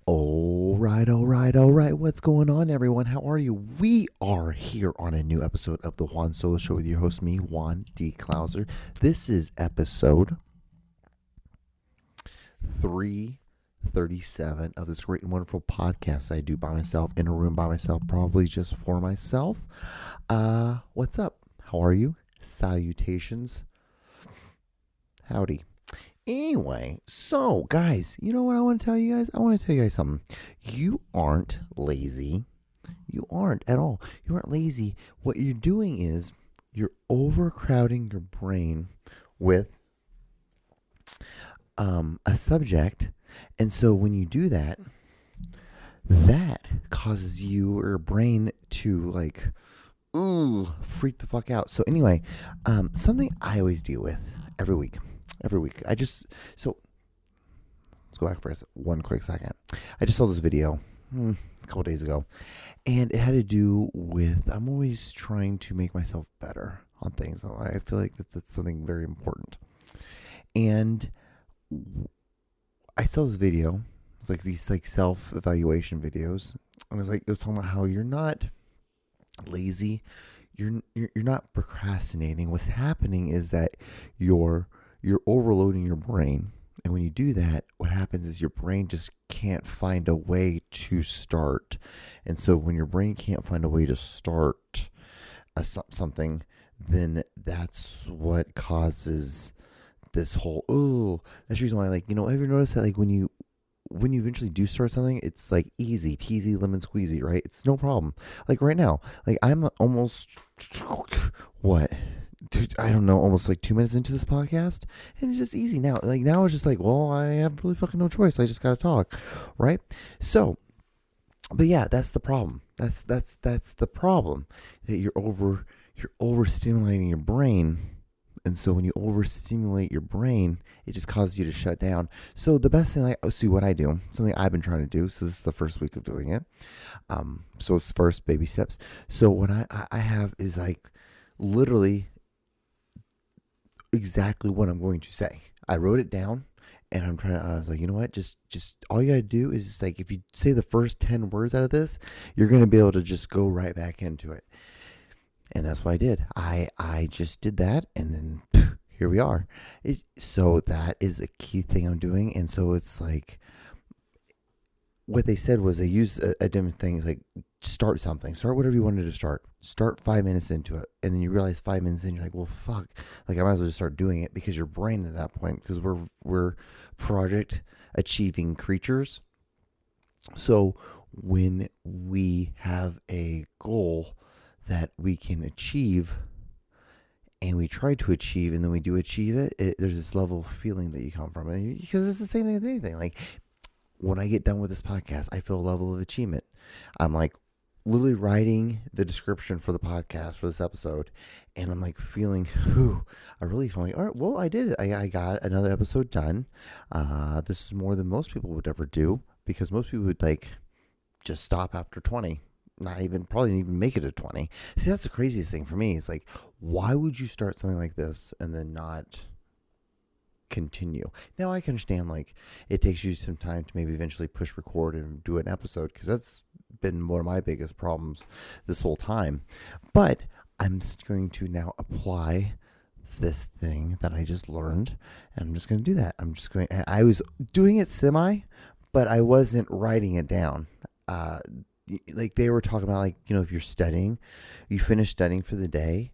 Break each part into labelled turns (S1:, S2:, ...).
S1: All right. What's going on, everyone? How are you? We are here on a new episode of the JUAN Solo Show with your host, me, Juan D. Klauser. This is episode 337 of this great and wonderful podcast I do by myself, in a room by myself, probably just for myself. What's up? How are you? Salutations. Howdy. Anyway, so guys, you know what I want to tell you guys? I want to tell you guys something. You aren't lazy. You aren't at all. You aren't lazy. What you're doing is you're overcrowding your brain with a subject. And so when you do that, that causes your brain to freak the fuck out. So anyway, something I always deal with every week. So let's go back for one quick second. I just saw this video a couple days ago, and it had to do with, I'm always trying to make myself better on things. I feel like that's something very important. And I saw this video. It's like these self-evaluation videos, and it was talking about how you're not lazy, you're not procrastinating. What's happening is that you're overloading your brain. And when you do that, what happens is your brain just can't find a way to start. And so when your brain can't find a way to start something, then that's what causes this whole, that's the reason why, have you ever noticed that, when you eventually do start something, it's easy peasy lemon squeezy, right? It's no problem. Right now, I'm almost, dude, I don't know, almost 2 minutes into this podcast, and it's just easy now. Now it's just well, I have really fucking no choice. I just gotta talk, right? So, but yeah, that's the problem. That's the problem, that you're overstimulating your brain. And so when you overstimulate your brain, it just causes you to shut down. So the best thing, see what I do, something I've been trying to do. So this is the first week of doing it. So it's first baby steps. So what I have is literally exactly what I'm going to say. I wrote it down, and I was like, you know what? Just all you gotta do is just if you say the first 10 words out of this, you're gonna be able to just go right back into it. And that's what I did. I just did that, and then here we are. So that is a key thing I'm doing. And so it's what they said was they use a different thing. Start something. Start whatever you wanted to start. Start 5 minutes into it. And then you realize 5 minutes in, you're well, fuck. I might as well just start doing it, because your brain at that point, because we're project achieving creatures. So when we have a goal that we can achieve, and we try to achieve, and then we do achieve it, there's this level of feeling that you come from it, because it's the same thing with anything. When I get done with this podcast, I feel a level of achievement. I'm literally writing the description for the podcast for this episode, and I'm feeling, I really feel all right, well, I did it. I got another episode done. This is more than most people would ever do, because most people would just stop after 20. Probably even make it to 20. See, that's the craziest thing for me. It's why would you start something like this and then not continue? Now, I can understand, it takes you some time to maybe eventually push record and do an episode, because that's been one of my biggest problems this whole time. But I'm just going to now apply this thing that I just learned, and I'm just going to do that. I was doing it but I wasn't writing it down. They were talking about, if you're studying, you finish studying for the day,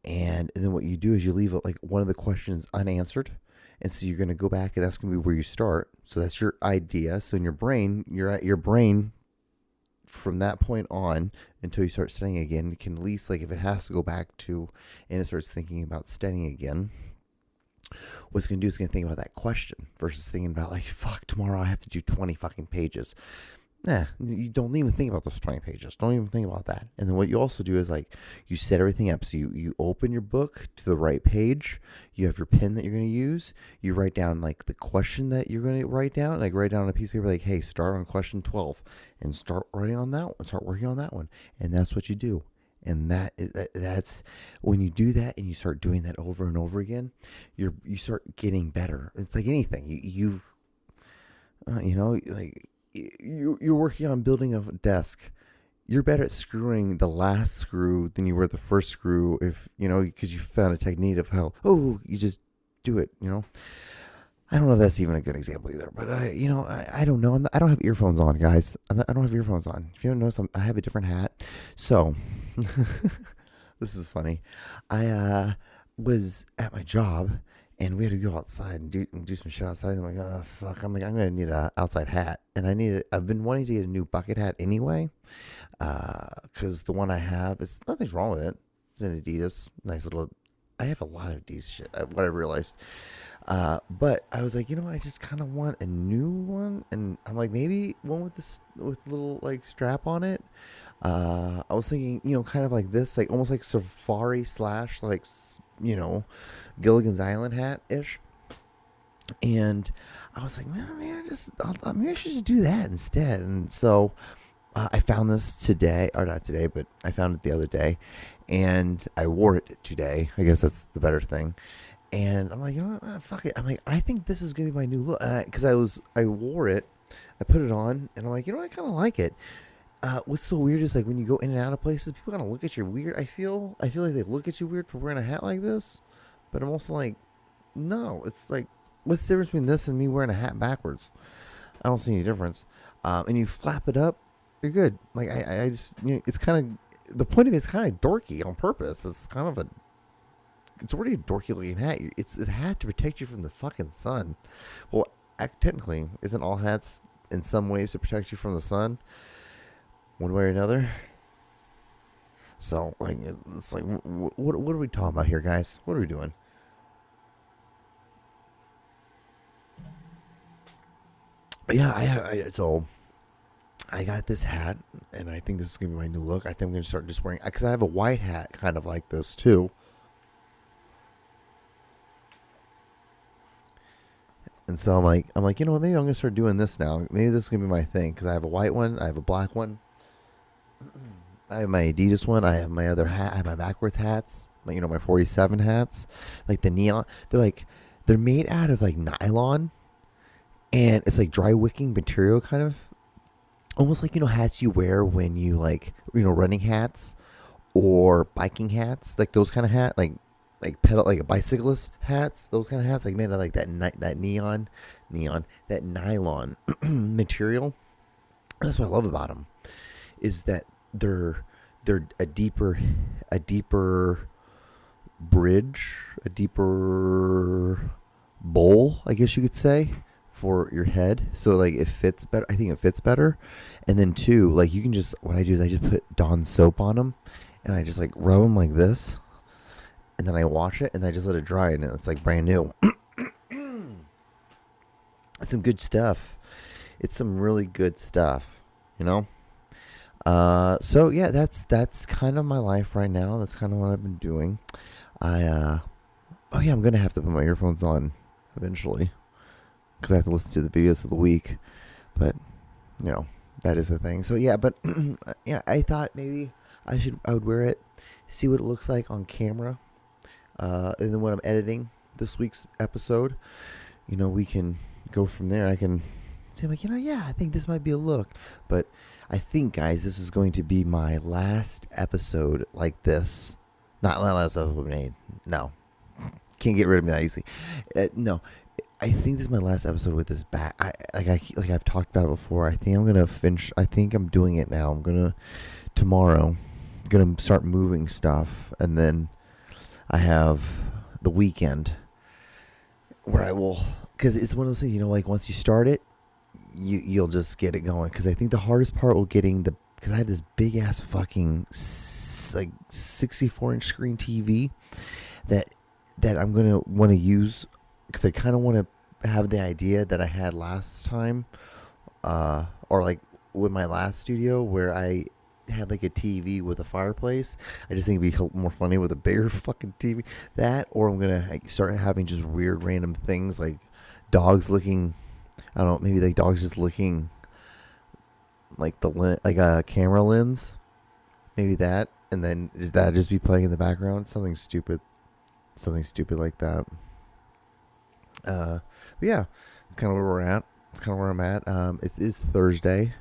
S1: and then what you do is you leave one of the questions unanswered, and so you're going to go back, and that's going to be where you start. So that's your idea. So in your brain, your brain from that point on until you start studying again, it can at least, if it has to go back to, and it starts thinking about studying again, what it's going to do is going to think about that question versus thinking about fuck, tomorrow I have to do 20 fucking pages. You don't even think about those 20 pages. Don't even think about that. And then what you also do is you set everything up. So you open your book to the right page. You have your pen that you're going to use. You write down the question that you're going to write down. Write down on a piece of paper hey, start on question 12 and start writing on that one. Start working on that one. And that's what you do. And that's when you do that and you start doing that over and over again, you start getting better. It's like anything. you're working on building a desk. You're better at screwing the last screw than you were the first screw, if because you found a technique of how you just do it. I don't know if that's even a good example either, but I don't know. I don't have earphones on, guys. I don't have earphones on. If you haven't noticed, I have a different hat. So this is funny. I was at my job, and we had to go outside and do some shit outside. I'm like, oh fuck! I'm gonna need an outside hat, and I've been wanting to get a new bucket hat anyway, because the one I have is nothing's wrong with it. It's an Adidas, nice little. I have a lot of Adidas shit. What I realized. But I was like, I just kind of want a new one, and I'm like, maybe one with a little like strap on it. I was thinking, kind of like this, like almost like safari / like, Gilligan's Island hat ish. And I was like, man, maybe I should just do that instead. And so I found this today, or not today, but I found it the other day, and I wore it today. I guess that's the better thing. And I'm like, what? Fuck it. I'm like, I think this is gonna be my new look. Because I wore it, I put it on, and I'm like, I kind of like it. What's so weird is like when you go in and out of places, people kind of look at you weird. I feel like they look at you weird for wearing a hat like this, but I'm also like, no. It's like, what's the difference between this and me wearing a hat backwards? I don't see any difference. And you flap it up, you're good. Like I just, it's kind of the point of it's kind of dorky on purpose. It's already a dorky looking hat. It's a hat to protect you from the fucking sun. Well, technically, isn't all hats in some ways to protect you from the sun? One way or another. So, like, it's like, what are we talking about here, guys? What are we doing? Yeah, so I got this hat, and I think this is gonna be my new look. I think I'm gonna start just wearing, because I have a white hat kind of like this too. And so I'm like, maybe I'm gonna start doing this now. Maybe this is gonna be my thing, because I have a white one, I have a black one, I have my Adidas one, I have my other hat, I have my backwards hats, my 47 hats, like the neon. They're made out of like nylon, and it's like dry wicking material, kind of, almost like hats you wear when you running hats or biking hats, like those kind of hat, like pedal, like a bicyclist hats, those kind of hats, like made of like that neon, that nylon material. That's what I love about them, is that they're a deeper bridge, a deeper bowl, I guess you could say, for your head. So like it fits better. I think it fits better. And then too, like you can just, what I do is I just put Dawn soap on them, and I just like rub them like this, and then I wash it, and I just let it dry, and it's like brand new. It's some good stuff. It's some really good stuff, So yeah, that's kind of my life right now. That's kind of what I've been doing. I'm gonna have to put my earphones on eventually, because I have to listen to the videos of the week. But that is the thing. So yeah, but yeah, I thought maybe I would wear it, see what it looks like on camera. And then when I'm editing this week's episode, we can go from there. I can say, like, I think this might be a look. But I think, guys, this is going to be my last episode like this. Not my last episode made. No. Can't get rid of me that easily. No. I think this is my last episode with this back. I've talked about it before. I think I'm going to finish. I think I'm doing it now. Tomorrow, I'm going to start moving stuff. And then I have the weekend where I will, because it's one of those things, like once you start it, you'll just get it going. Because I think the hardest part will because I have this big ass fucking like 64-inch screen TV that I'm gonna want to use, because I kind of want to have the idea that I had last time, or like with my last studio where I had like a TV with a fireplace. I just think it'd be more funny with a bigger fucking TV. That, or I'm gonna start having just weird random things like dogs looking, I don't know, maybe like dogs just looking like like a camera lens, maybe that, and then just be playing in the background, something stupid like that. But yeah, it's kind of where we're at. It's kind of where I'm at. It is Thursday.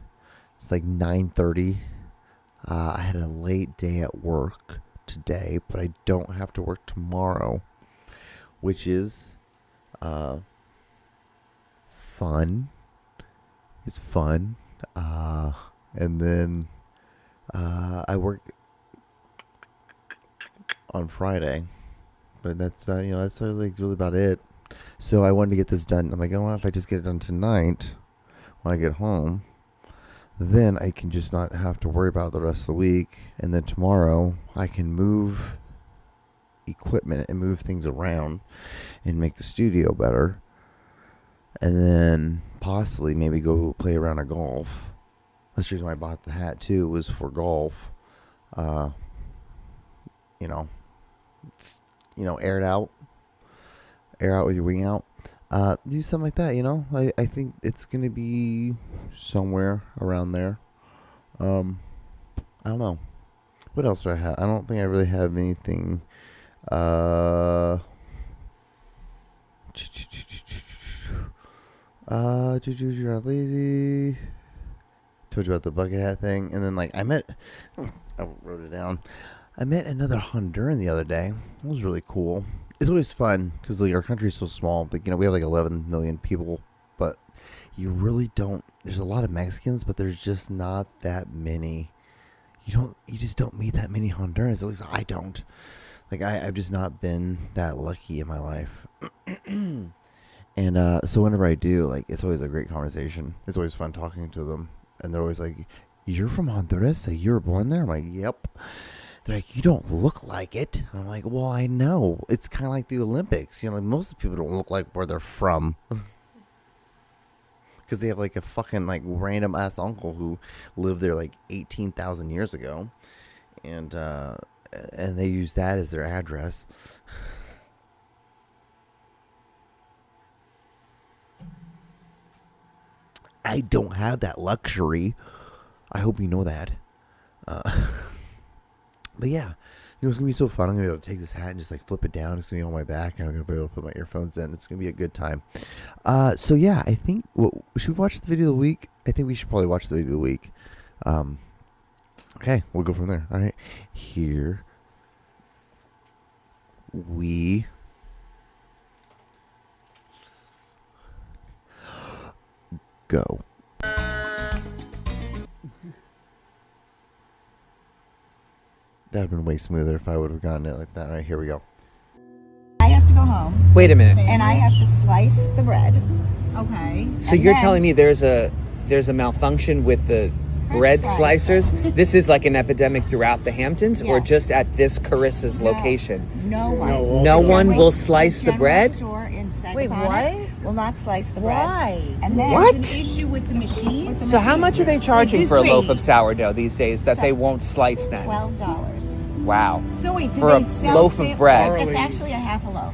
S1: It's like 9:30. I had a late day at work today, but I don't have to work tomorrow, which is fun. It's fun. And then I work on Friday, but that's about, that's like really about it. So I wanted to get this done. I'm like, if I just get it done tonight when I get home, then I can just not have to worry about it the rest of the week. And then tomorrow I can move equipment and move things around and make the studio better. And then possibly maybe go play around a golf. That's the reason why I bought the hat too, was for golf. It's, air it out. Air out with your wing out. Do something like that, I think it's going to be somewhere around there. I don't know. What else do I have? I don't think I really have anything. You're not lazy. Told you about the bucket hat thing. And then, I wrote it down. I met another Honduran the other day. It was really cool. It's always fun because our country is so small. We have 11 million people, but you really don't. There's a lot of Mexicans, but there's just not that many. You just don't meet that many Hondurans. At least I don't. I've just not been that lucky in my life. And so whenever I do, it's always a great conversation. It's always fun talking to them, and they're always like, "You're from Honduras? So you were born there?" I'm like, "Yep." They're like, "You don't look like it." And I'm like, "Well, I know. It's kind of like the Olympics. Most of the people don't look like where they're from." Because they have a fucking random ass uncle who lived there 18,000 years ago. And they use that as their address. I don't have that luxury. I hope you know that. But yeah, it's going to be so fun. I'm going to be able to take this hat and just flip it down. It's going to be on my back, and I'm going to be able to put my earphones in. It's going to be a good time. So yeah, I think, should we watch the video of the week? I think we should probably watch the video of the week. Okay, we'll go from there. All right, here we go. That would have been way smoother if I would have gotten it like that. All right, here we go.
S2: I have to go home.
S3: Wait a minute.
S2: And I have to slice the bread.
S4: Okay.
S3: So you're telling me there's a malfunction with the bread slicers? This is an epidemic throughout the Hamptons, or
S2: Yes.
S3: just at this Carissa's location?
S2: No one.
S3: No
S2: The
S3: one
S2: general-
S3: will slice the bread?
S2: Store in
S4: Wait,
S2: Sagaponic will not slice the bread.
S4: Why?
S2: And then
S3: What?
S4: There's an issue with the machine.
S3: So how much are they charging
S4: This
S3: for a loaf
S4: way.
S3: of sourdough these days that they won't slice then?
S2: $12.
S3: Wow.
S4: So wait, do
S3: For a
S4: they sell
S3: loaf of bread.
S2: It's actually a half a loaf.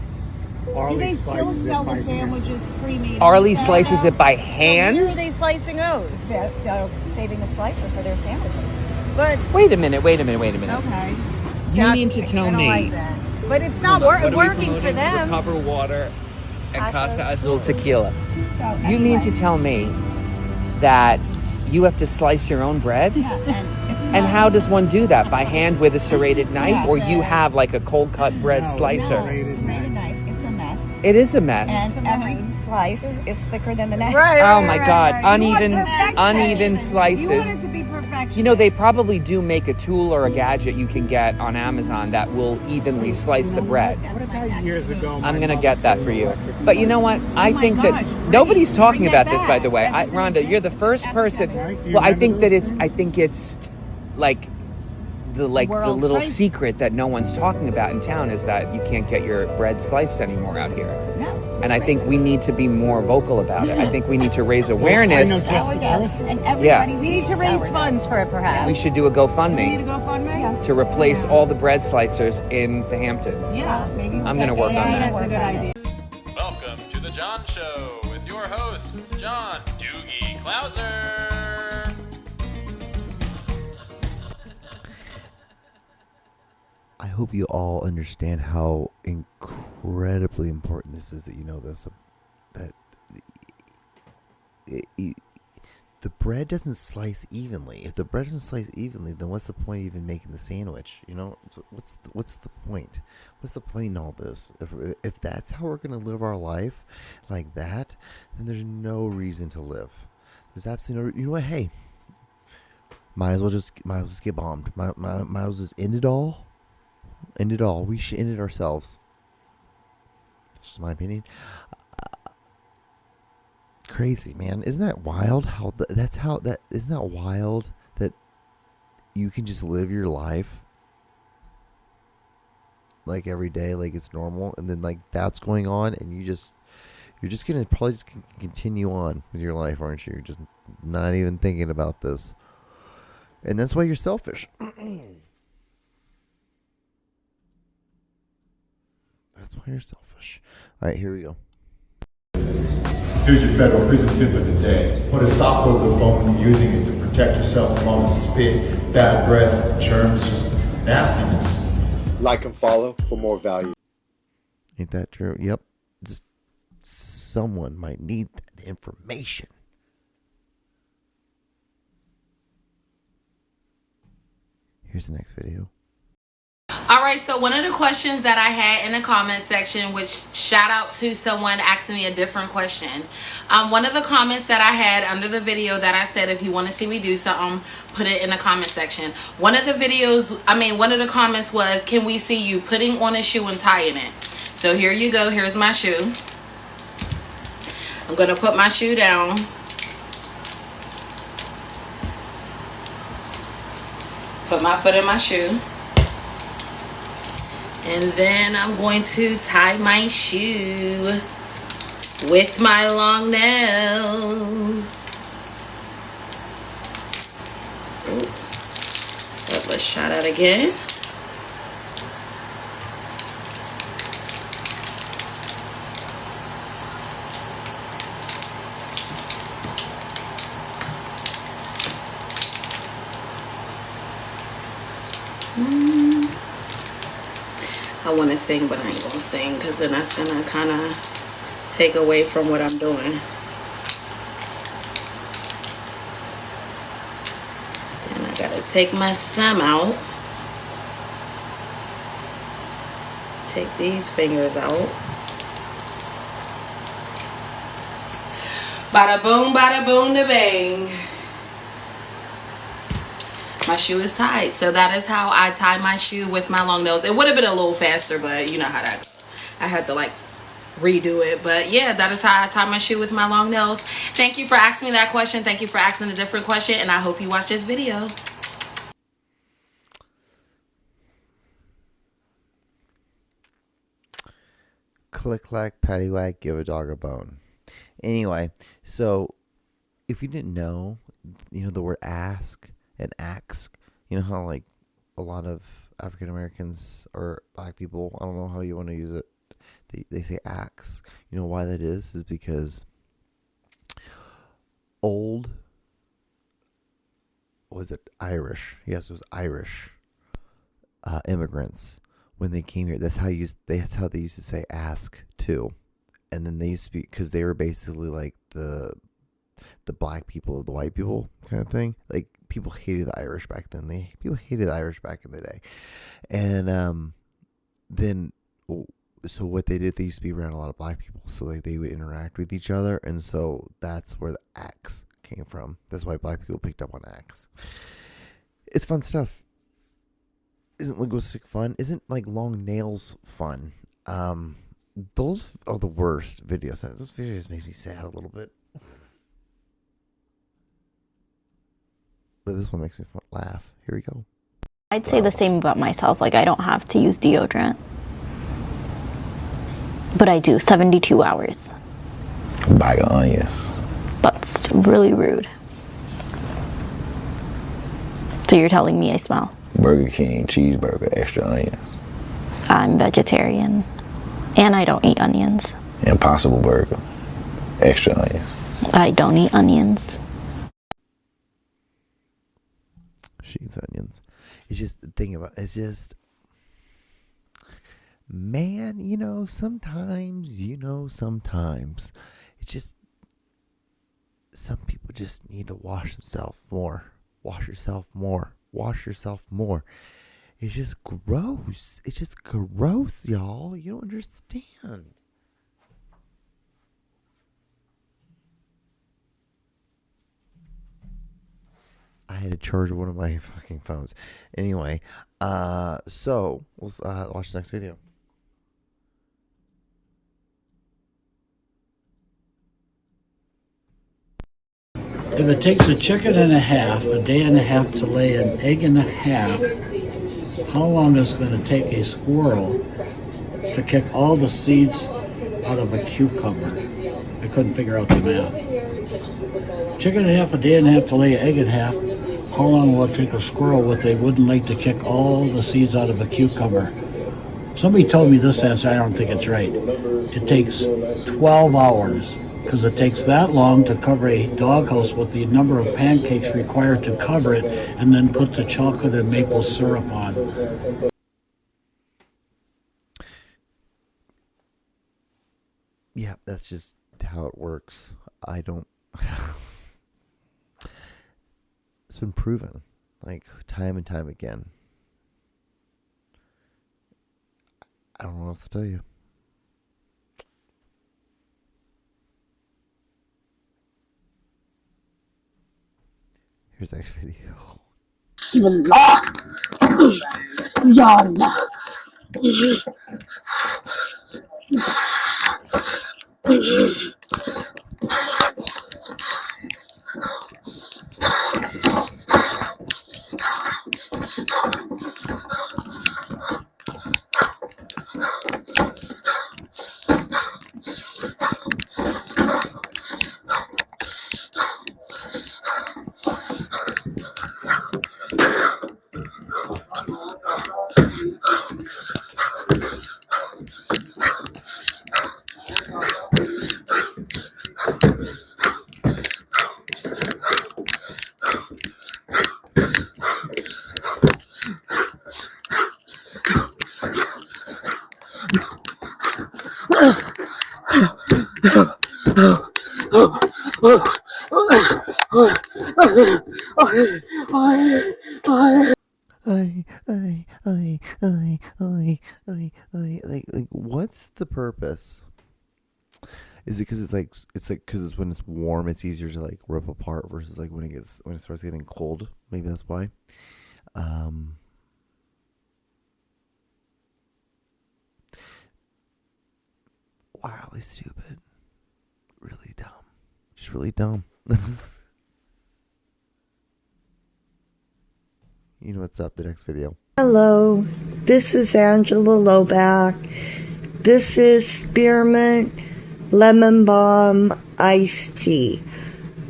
S4: Do they still sell the sandwiches pre-made?
S3: Arlie
S4: on
S3: slices it by
S4: So where are
S3: hand?
S4: they slicing those?
S2: They're saving a slicer for their sandwiches.
S4: But
S3: Wait a minute.
S4: okay.
S3: You mean to tell
S4: I don't
S3: me
S4: like that. But it's not working for them.
S3: Recover water and
S2: Casa
S3: Casa Azul tequila.
S2: So
S3: You mean to
S2: anyway,
S3: tell me that you have to slice your own bread?
S2: Yeah, and it's
S3: And
S2: not-
S3: how does one do that? By hand with a serrated knife?
S2: Yes.
S3: Or you have a cold cut bread
S2: No,
S3: slicer?
S2: serrated knife. It's a mess.
S3: It is a mess.
S2: And every slice is thicker than the next.
S3: Oh my God,
S4: You want
S3: uneven
S4: perfection.
S3: slices.
S4: You want it to be perfection.
S3: They probably do make a tool or a gadget you can get on Amazon that will evenly slice the bread.
S2: That's my next.
S5: Years ago,
S3: I'm gonna get that for you. But you know what? I
S4: my
S3: think
S4: gosh,
S3: that
S4: bring
S3: nobody's talking
S4: it
S3: about this, by
S4: back.
S3: the way.
S2: That's
S3: Rhonda, you're the first person. Well, I think that it's like the
S4: World's
S3: little
S4: price.
S3: secret that no one's talking about in town is that you can't get your bread sliced anymore out here.
S2: No.
S3: And I think we need to be more vocal about it. I think we need to raise awareness.
S2: Sourdough. And everybody's
S3: Yeah.
S4: We need to raise
S2: sourdough.
S4: funds for it, perhaps.
S3: We should do a
S4: Do we need to
S3: GoFundMe
S4: go fund me?
S3: to replace all the bread slicers in the Hamptons.
S4: Yeah.
S2: Maybe we'll
S3: I'm
S2: get
S3: gonna work on
S2: AI
S3: that.
S2: to
S4: That's a good
S2: work on
S4: idea.
S2: it.
S6: Welcome to the John Show with your hosts, John Doogie Clouser.
S1: I hope you all understand how incredibly important this is that you know this. That the bread doesn't slice evenly. If the bread doesn't slice evenly, then what's the point of even making the sandwich? You know, what's the point? What's the point in all this? If that's how we're gonna live our life, like that, then there's no reason to live. There's absolutely no. You know what? Hey, might as well just get bombed. Might as well just end it all. End it all. We should end it ourselves. That's just my opinion. Crazy, man. Isn't that wild? Isn't that wild that you can just live your life like every day, like it's normal, and then like that's going on, and you're just gonna probably just continue on with your life, aren't you? You're just not even thinking about this, and that's why you're selfish. That's why you're selfish. All right, here we go.
S5: Here's your federal prison tip of the day. Put a sock over the phone when you're using it to protect yourself from all the spit, bad breath, germs, just nastiness.
S7: Like and follow for more value.
S1: Ain't that true? Yep. Just someone might need that information. Here's the next video.
S8: All right, so one of the questions that I had in the comment section, which shout out to someone asking me a different question. One of the comments that I had under the video that I said, if you want to see me do something, put it in the comment section. One of the comments was, can we see you putting on a shoe and tying it? So here you go. Here's my shoe. I'm going to put my shoe down. Put my foot in my shoe. And then I'm going to tie my shoe with my long nails. Let's try that again. I want to sing, but I ain't gonna sing because then that's gonna kind of take away from what I'm doing. And I gotta take my thumb out. Take these fingers out. Bada boom, da bang. My shoe is tied. So that is how I tie my shoe with my long nails. It would have been a little faster, but you know how that goes. I had to like redo it. But yeah, that is how I tie my shoe with my long nails. Thank you for asking me that question. Thank you for asking a different question. And I hope you watch this video.
S1: Click, clack, patty whack, give a dog a bone. Anyway, so if you didn't know, you know the word ask and ask, you know how like a lot of African Americans or black people, I don't know how you want to use it, they say axe. You know why that is because old, was it Irish? Yes, it was Irish immigrants. When they came here, that's how they used to say ask too. And then they used to be, because they were basically like the black people of the white people kind of thing. Like people hated the Irish back then. People hated the Irish back in the day. And then so what they did, they used to be around a lot of black people, so like they would interact with each other, and so that's where the axe came from. That's why black people picked up on axe. It's fun stuff. Isn't linguistic fun? Isn't like long nails fun? Those are the worst videos. Those videos makes me sad a little bit. But this one makes me laugh. Here we go.
S9: I'd say the same about myself. Like, I don't have to use deodorant. But I do, 72 hours.
S10: Bag of onions.
S9: That's really rude. So you're telling me I smell?
S10: Burger King cheeseburger, extra onions.
S9: I'm vegetarian. And I don't eat onions.
S10: Impossible Burger, extra onions.
S9: I don't eat onions.
S1: She eats onions. It's just the thing about it's just, man, sometimes it's just some people just need to wash themselves more. Wash yourself more. Wash yourself more. It's just gross. It's just gross, y'all. You don't understand. I had to charge one of my fucking phones. Anyway, so we'll watch the next video.
S11: If it takes a chicken and a half, a day and a half to lay an egg and a half, how long is it going to take a squirrel to kick all the seeds out of a cucumber? I couldn't figure out the math. Chicken and a half, a day and a half to lay an egg and a half. How long will it take a squirrel with a wooden leg to kick all the seeds out of a cucumber? Somebody told me this answer. I don't think it's right. It takes 12 hours. Because it takes that long to cover a doghouse with the number of pancakes required to cover it, and then put the chocolate and maple syrup on.
S1: Yeah, that's just how it works. I don't... It's been proven, like, time and time again. I don't know what else to tell you. Here's the next video. Like, what's the purpose? Is it because it's because when it's warm, it's easier to like rip apart versus like when it starts getting cold? Maybe that's why. Wildly stupid. Really dumb. Just really dumb. You know what's up, the next video.
S12: Hello, this is Angela Loback. This is spearmint lemon balm iced tea.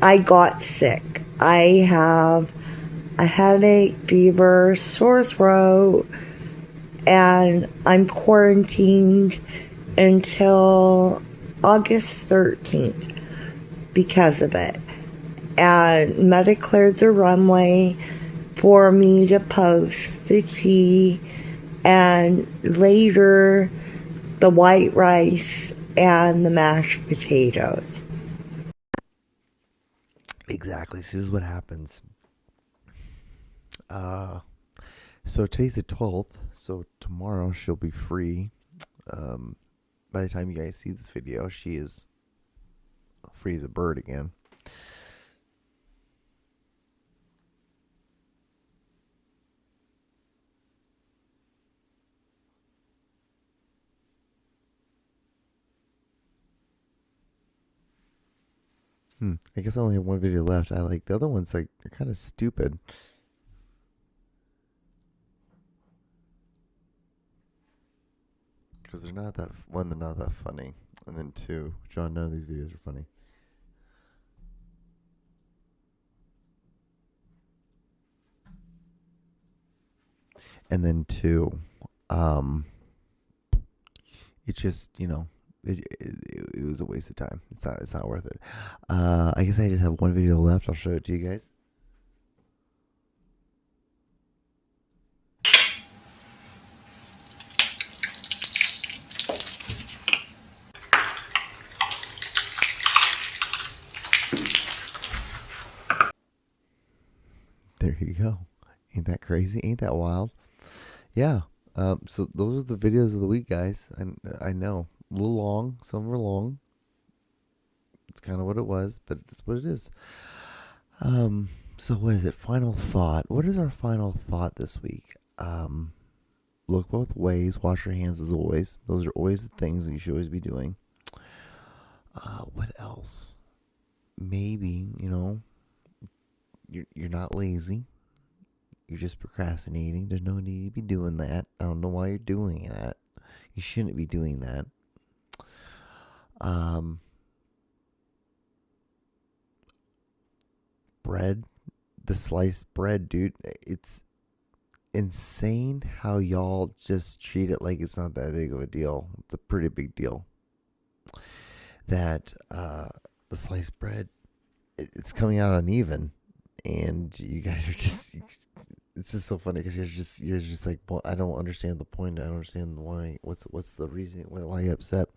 S12: I got sick. I have a headache, fever, sore throat, and I'm quarantined until August 13th because of it. And Meta cleared the runway for me to post the tea and later the white rice and the mashed potatoes.
S1: Exactly. This is what happens. So today's the 12th, so tomorrow she'll be free. By the time you guys see this video, she is free as a bird again. I guess I only have one video left. I like the other ones, like, they're kind of stupid. Because they're not that, one, they're not that funny. And then two, John, none of these videos are funny. And then two, it just, you know, it was a waste of time. It's not worth it. I guess I just have one video left. I'll show it to you guys. There you go. Ain't that crazy? Ain't that wild? Yeah. So those are the videos of the week, guys. I know. A little long. Some were long. It's kind of what it was, but it's what it is. So what is it? Final thought. What is our final thought this week? Look both ways. Wash your hands as always. Those are always the things that you should always be doing. What else? Maybe, you're not lazy. You're just procrastinating. There's no need to be doing that. I don't know why you're doing that. You shouldn't be doing that. Bread, the sliced bread, dude. It's insane how y'all just treat it like it's not that big of a deal. It's a pretty big deal. That the sliced bread, it's coming out uneven, and you guys are just. It's just so funny because you're just like, well, I don't understand the point. I don't understand why. What's the reason? Why are you upset?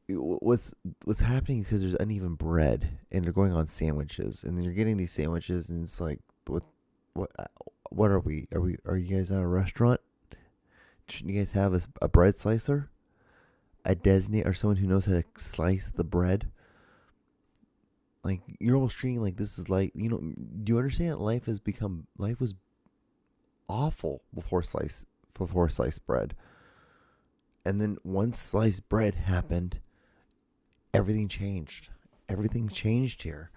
S1: What's happening because there's uneven bread and they're going on sandwiches, and then you're getting these sandwiches, and it's like, what are we? Are you guys at a restaurant? Shouldn't you guys have a bread slicer, a designate, or someone who knows how to slice the bread? Like, you're almost treating like this is like, do you understand? Life was awful before sliced bread, and then once sliced bread happened, everything changed here.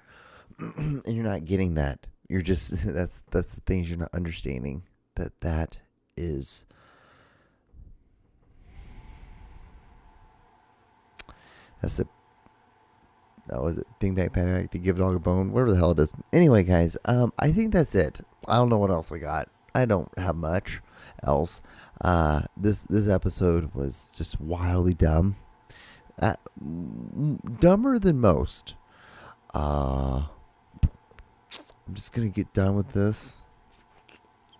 S1: And you're not getting that. You're just that's the things you're not understanding, that is that's it. That was it. Bing bang panic to give a dog a bone, whatever the hell it is. Anyway, guys, I think that's it. I don't know what else I got. I don't have much else. This episode was just wildly dumb. Dumber than most. I'm just gonna get done with this.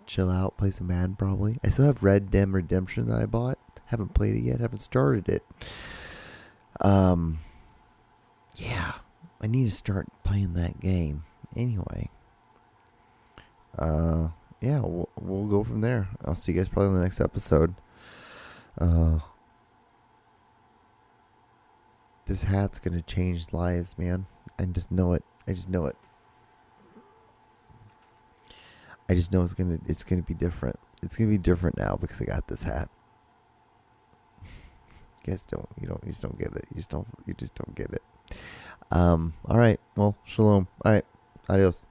S1: Chill out, play some Madden probably. I still have Red Dead Redemption that I bought. Haven't played it yet, haven't started it. Yeah, I need to start playing that game. Anyway. Yeah, we'll go from there. I'll see you guys probably in the next episode. This hat's gonna change lives, man. I just know it. I just know it's gonna be different. It's gonna be different now because I got this hat. You guys you just don't get it. You just don't get it. All right. Well, shalom. All right. Adios.